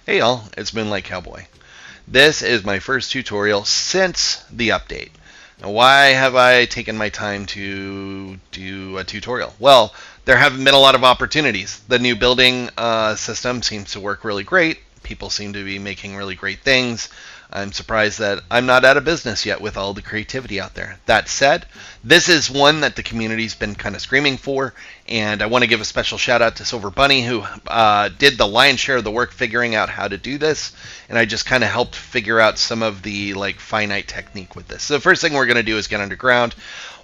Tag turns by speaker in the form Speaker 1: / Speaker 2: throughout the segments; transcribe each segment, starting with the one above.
Speaker 1: Hey y'all, it's Moonlight Cowboy. This is my first tutorial since the update. Now, why have I taken my time to do a tutorial? Well, there haven't been a lot of opportunities. The new building system seems to work really great. People seem to be making really great things. I'm surprised that I'm not out of business yet with all the creativity out there. That said, this is one that the community's been kind of screaming for, and I want to give a special shout out to Silver Bunny, who did the lion's share of the work figuring out how to do this, and I just kind of helped figure out some of the finite technique with this. So the first thing we're going to do is get underground.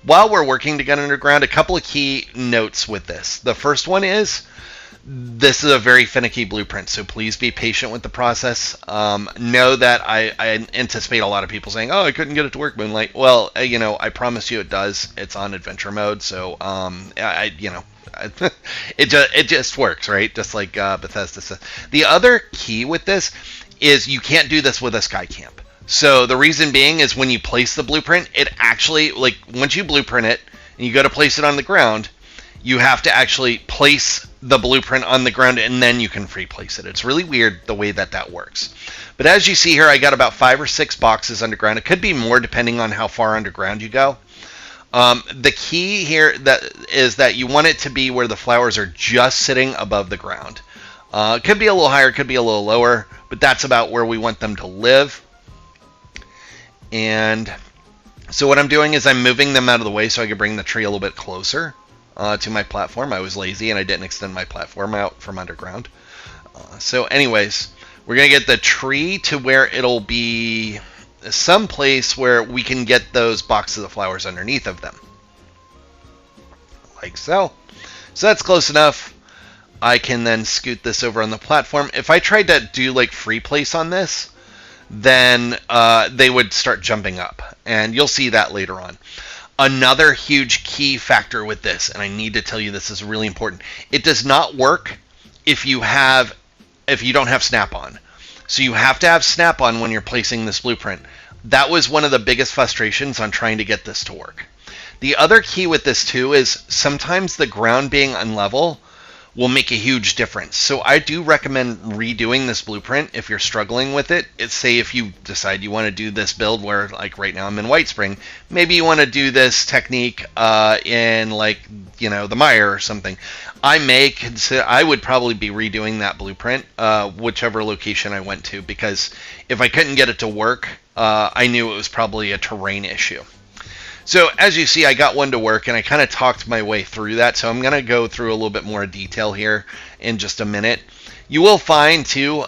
Speaker 1: While we're working to get underground, a couple of key notes with this. The first one is this is a very finicky blueprint, so please be patient with the process. Know that I anticipate a lot of people saying, "Oh, I couldn't get it to work, Moonlight." Well, I promise you it does. It's on adventure mode, so it just works, right? Just like Bethesda says. The other key with this is you can't do this with a sky camp. So the reason being is when you place the blueprint, it actually, once you blueprint it and you go to place it on the ground, you have to actually place the blueprint on the ground and then you can free place it. It's really weird the way that works. But as you see here, I got about 5 or 6 boxes underground. It could be more depending on how far underground you go. The key here is that you want it to be where the flowers are just sitting above the ground. It could be a little higher, it could be a little lower, but that's about where we want them to live. And so what I'm doing is I'm moving them out of the way so I can bring the tree a little bit closer to my platform. I was lazy and I didn't extend my platform out from underground. So anyways, we're going to get the tree to where it'll be some place where we can get those boxes of flowers underneath of them. Like so. So that's close enough. I can then scoot this over on the platform. If I tried to do free place on this, then they would start jumping up. And you'll see that later on. Another huge key factor with this, and I need to tell you this is really important, it does not work if you don't have snap-on. So you have to have snap-on when you're placing this blueprint. That was one of the biggest frustrations on trying to get this to work. The other key with this too is sometimes the ground being unlevel will make a huge difference. So I do recommend redoing this blueprint if you're struggling with it. Say if you decide you want to do this build where, right now I'm in White Spring, maybe you want to do this technique in the mire or something. I would probably be redoing that blueprint, whichever location I went to, because if I couldn't get it to work, I knew it was probably a terrain issue. So as you see, I got one to work, and I kind of talked my way through that. So I'm going to go through a little bit more detail here in just a minute. You will find, too,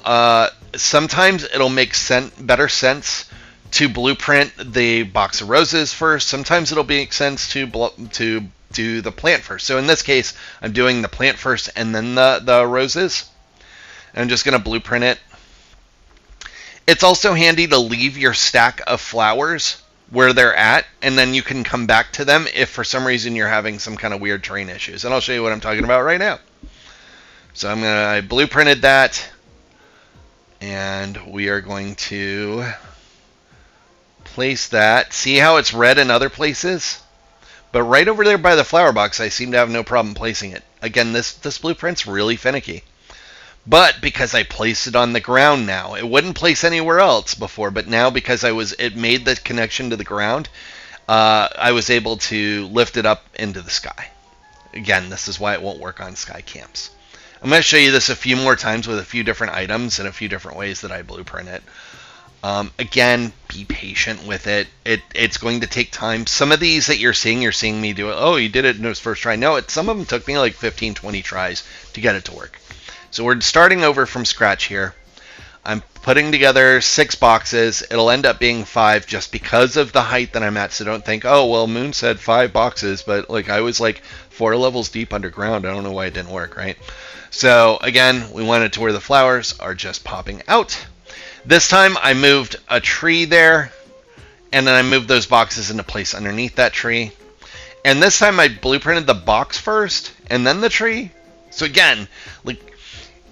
Speaker 1: sometimes it'll make better sense to blueprint the box of roses first. Sometimes it'll make sense to do the plant first. So in this case, I'm doing the plant first and then the roses. I'm just going to blueprint it. It's also handy to leave your stack of flowers where they're at, and then you can come back to them if for some reason you're having some kind of weird terrain issues. And I'll show you what I'm talking about right now. So I blueprinted that, and we are going to place that. See how it's red in other places? But right over there by the flower box, I seem to have no problem placing it. Again, this blueprint's really finicky. But because I placed it on the ground now, it wouldn't place anywhere else before, but now because it made the connection to the ground, I was able to lift it up into the sky. Again, this is why it won't work on sky camps. I'm going to show you this a few more times with a few different items and a few different ways that I blueprint it. Again, be patient with it. It's going to take time. Some of these that you're seeing me do it. Oh, you did it in his first try. No, some of them took me 15, 20 tries to get it to work. So we're starting over from scratch here. I'm putting together 6 boxes. It'll end up being 5 just because of the height that I'm at. So don't think, oh, well, Moon said 5 boxes, but I was 4 levels deep underground. I don't know why it didn't work, right? So again, we want it to where the flowers are just popping out. This time I moved a tree there, and then I moved those boxes into place underneath that tree. And this time I blueprinted the box first and then the tree. So again,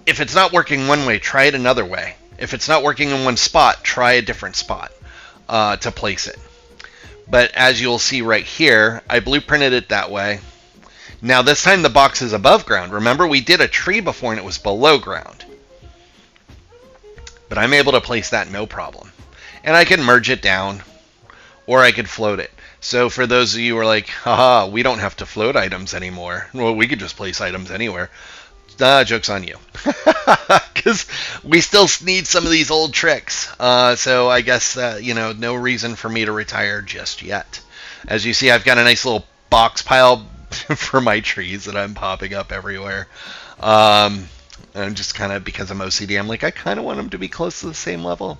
Speaker 1: if it's not working one way, try it another way. If it's not working in one spot, try a different spot to place it. But as you'll see right here, I blueprinted it that way. Now this time the box is above ground. Remember, we did a tree before and it was below ground. But I'm able to place that no problem. And I can merge it down, or I could float it. So for those of you who are like, haha, we don't have to float items anymore. Well, we could just place items anywhere. Joke's on you. Because we still need some of these old tricks. So I guess, no reason for me to retire just yet. As you see, I've got a nice little box pile for my trees that I'm popping up everywhere. And just kind of, because I'm OCD, I'm like, I kind of want them to be close to the same level.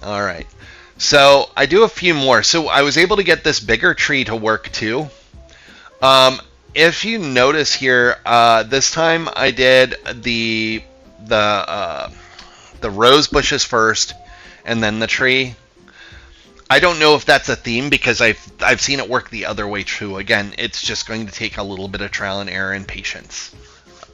Speaker 1: All right. So I do a few more. So I was able to get this bigger tree to work too. If you notice here, this time I did the rose bushes first, and then the tree. I don't know if that's a theme because I've seen it work the other way too. Again, it's just going to take a little bit of trial and error and patience.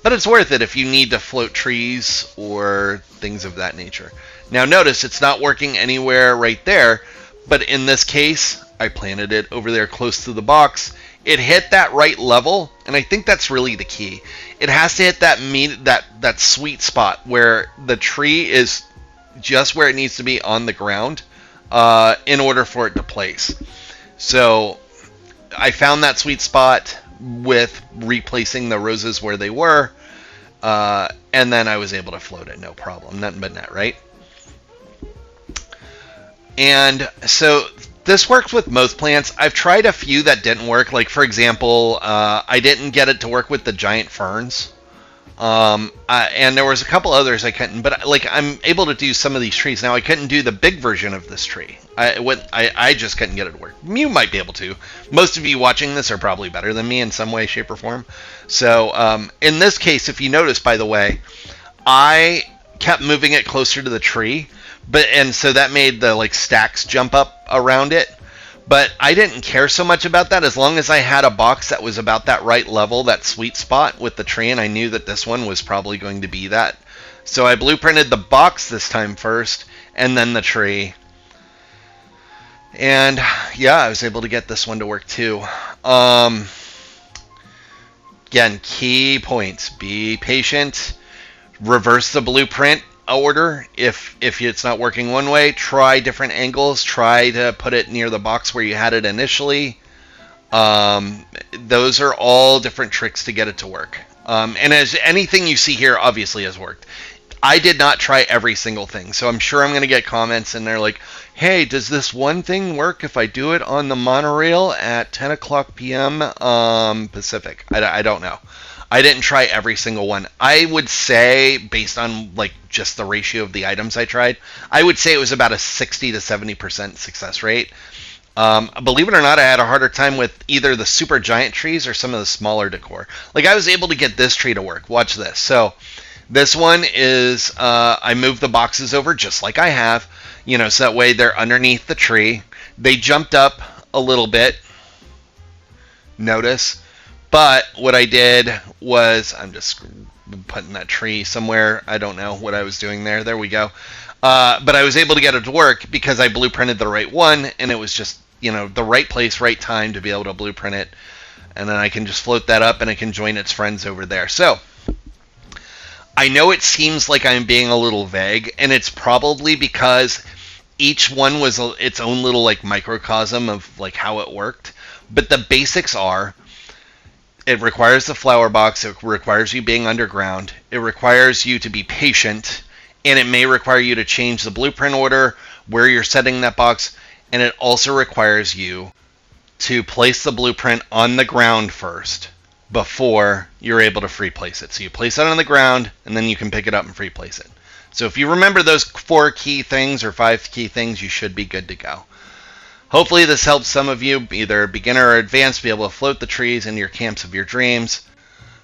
Speaker 1: But it's worth it if you need to float trees or things of that nature. Now notice it's not working anywhere right there, but in this case, I planted it over there close to the box. It hit that right level, and I think that's really the key. It has to hit that sweet spot where the tree is just where it needs to be on the ground in order for it to place. So I found that sweet spot with replacing the roses where they were, and then I was able to float it, no problem. Nothing but net, right? And so this works with most plants. I've tried a few that didn't work. Like, for example, I didn't get it to work with the giant ferns. And there was a couple others I couldn't. But, like, I'm able to do some of these trees. Now, I couldn't do the big version of this tree. I just couldn't get it to work. You might be able to. Most of you watching this are probably better than me in some way, shape, or form. So, in this case, if you notice, by the way, I kept moving it closer to the tree. And so that made the stacks jump up around it. But I didn't care so much about that as long as I had a box that was about that right level, that sweet spot with the tree, and I knew that this one was probably going to be that. So I blueprinted the box this time first, and then the tree. And yeah, I was able to get this one to work too. Again, key points. Be patient. Reverse the blueprint order. If it's not working one way, try different angles. Try to put it near the box where you had it initially. Those are all different tricks to get it to work. And as anything you see here obviously has worked. I did not try every single thing, so I'm sure I'm going to get comments and they're like, hey, does this one thing work if I do it on the monorail at 10 o'clock p.m. Pacific? I don't know. I didn't try every single one. I would say, based on just the ratio of the items I tried, I would say it was about a 60 to 70% success rate. Believe it or not, I had a harder time with either the super giant trees or some of the smaller decor. I was able to get this tree to work. Watch this. So this one is, I moved the boxes over just like I have, so that way they're underneath the tree. They jumped up a little bit. Notice. But what I did was, I'm just putting that tree somewhere. I don't know what I was doing there. There we go. But I was able to get it to work because I blueprinted the right one, and it was just, the right place, right time to be able to blueprint it. And then I can just float that up, and it can join its friends over there. So I know it seems like I'm being a little vague, and it's probably because each one was its own little microcosm of how it worked. But the basics are, it requires the flower box, it requires you being underground, it requires you to be patient, and it may require you to change the blueprint order, where you're setting that box, and it also requires you to place the blueprint on the ground first before you're able to free place it. So you place it on the ground, and then you can pick it up and free place it. So if you remember those 4 key things or 5 key things, you should be good to go. Hopefully this helps some of you, either beginner or advanced, be able to float the trees in your camps of your dreams.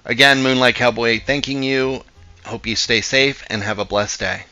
Speaker 1: Again, Moonlight Cowboy thanking you. Hope you stay safe and have a blessed day.